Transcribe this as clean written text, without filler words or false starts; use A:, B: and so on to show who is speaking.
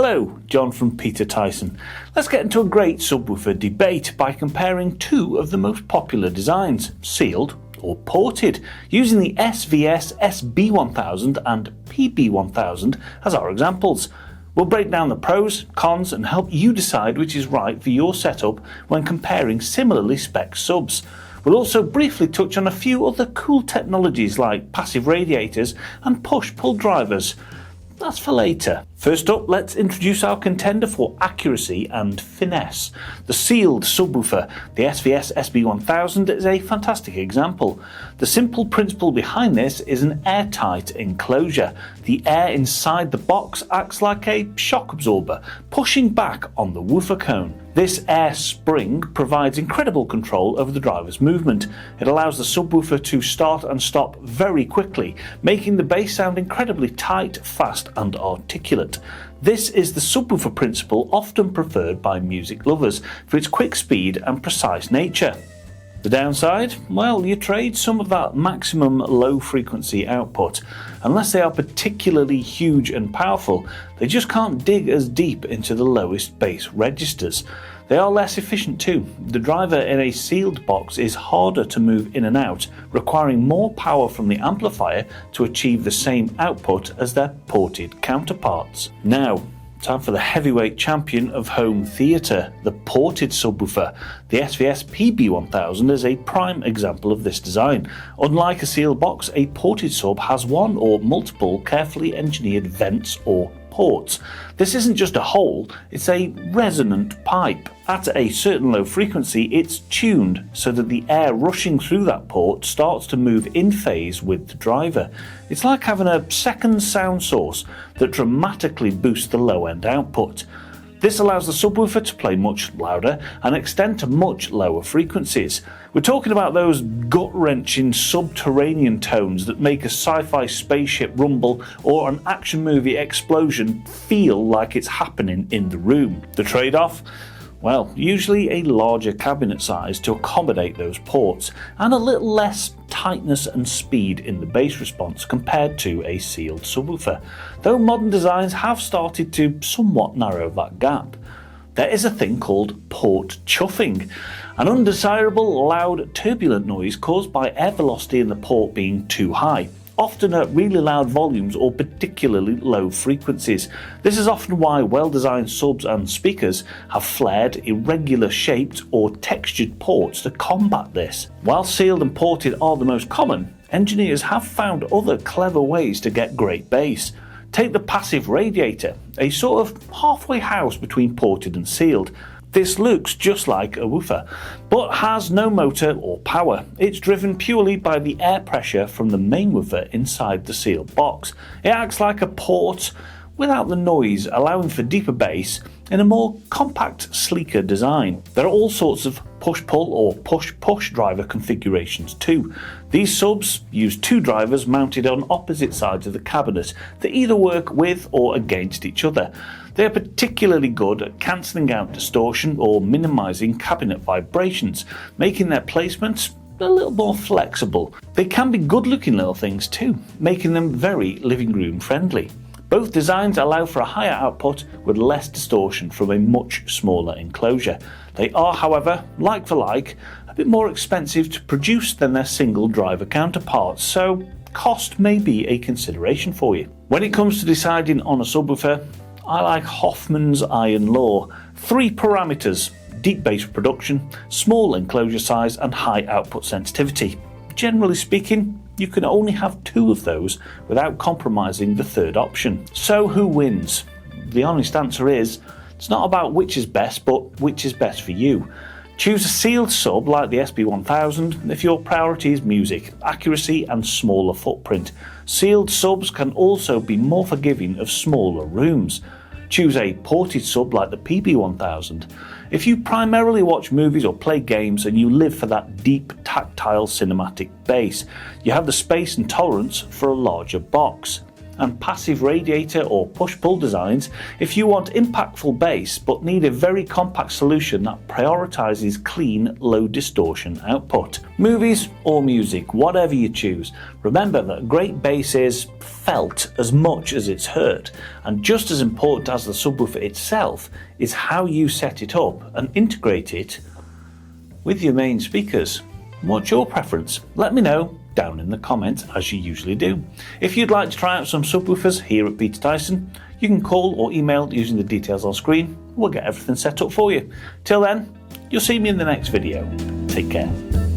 A: Hello, John from Peter Tyson. Let's get into a great subwoofer debate by comparing two of the most popular designs, sealed or ported, using the SVS SB-1000 and PB-1000 as our examples. We'll break down the pros, cons and help you decide which is right for your setup when comparing similarly spec subs. We'll also briefly touch on a few other cool technologies like passive radiators and push-pull drivers. That's for later. First up, let's introduce our contender for accuracy and finesse. The sealed subwoofer, the SVS SB-1000, is a fantastic example. The simple principle behind this is an airtight enclosure. The air inside the box acts like a shock absorber, pushing back on the woofer cone. This air spring provides incredible control over the driver's movement. It allows the subwoofer to start and stop very quickly, making the bass sound incredibly tight, fast and articulate. This is the subwoofer principle often preferred by music lovers for its quick speed and precise nature. The downside? Well, you trade some of that maximum low frequency output. Unless they are particularly huge and powerful, they just can't dig as deep into the lowest bass registers. They are less efficient too. The driver in a sealed box is harder to move in and out, requiring more power from the amplifier to achieve the same output as their ported counterparts. Now, time for the heavyweight champion of home theatre, the ported subwoofer. The SVS PB-1000 is a prime example of this design. Unlike a sealed box, a ported sub has one or multiple carefully engineered vents or ports. This isn't just a hole, it's a resonant pipe. At a certain low frequency, it's tuned so that the air rushing through that port starts to move in phase with the driver. It's like having a second sound source that dramatically boosts the low end output. This allows the subwoofer to play much louder and extend to much lower frequencies. We're talking about those gut-wrenching subterranean tones that make a sci-fi spaceship rumble or an action movie explosion feel like it's happening in the room. The trade-off? Well, usually a larger cabinet size to accommodate those ports, and a little less tightness and speed in the bass response compared to a sealed subwoofer, though modern designs have started to somewhat narrow that gap. There is a thing called port chuffing, an undesirable, loud, turbulent noise caused by air velocity in the port being too high, often at really loud volumes or particularly low frequencies. This is often why well-designed subs and speakers have flared, irregular shaped or textured ports to combat this. While sealed and ported are the most common, engineers have found other clever ways to get great bass. Take the passive radiator, a sort of halfway house between ported and sealed. This looks just like a woofer, but has no motor or power. It's driven purely by the air pressure from the main woofer inside the sealed box. It acts like a port without the noise, allowing for deeper bass in a more compact, sleeker design. There are all sorts of push-pull or push-push driver configurations too. These subs use two drivers mounted on opposite sides of the cabinet that either work with or against each other. They are particularly good at cancelling out distortion or minimising cabinet vibrations, making their placements a little more flexible. They can be good looking little things too, making them very living room friendly. Both designs allow for a higher output with less distortion from a much smaller enclosure. They are, however, like for like, a bit more expensive to produce than their single driver counterparts, so cost may be a consideration for you. When it comes to deciding on a subwoofer, I like Hoffman's iron law. 3 parameters: deep bass production, small enclosure size and high output sensitivity. Generally speaking, you can only have 2 of those without compromising the third option. So who wins? The honest answer is, it's not about which is best, but which is best for you. Choose a sealed sub like the SB-1000 if your priority is music, accuracy and smaller footprint. Sealed subs can also be more forgiving of smaller rooms. Choose a ported sub like the PB-1000 if you primarily watch movies or play games and you live for that deep, tactile cinematic bass. You have the space and tolerance for a larger box. and passive radiator or push-pull designs if you want impactful bass but need a very compact solution that prioritises clean, low distortion output. Movies or music, whatever you choose, remember that great bass is felt as much as it's heard, and just as important as the subwoofer itself is how you set it up and integrate it with your main speakers. What's your preference? Let me know down in the comments, as you usually do. If you'd like to try out some subwoofers here at Peter Tyson, you can call or email using the details on screen. We'll get everything set up for you. Till then, you'll see me in the next video. Take care.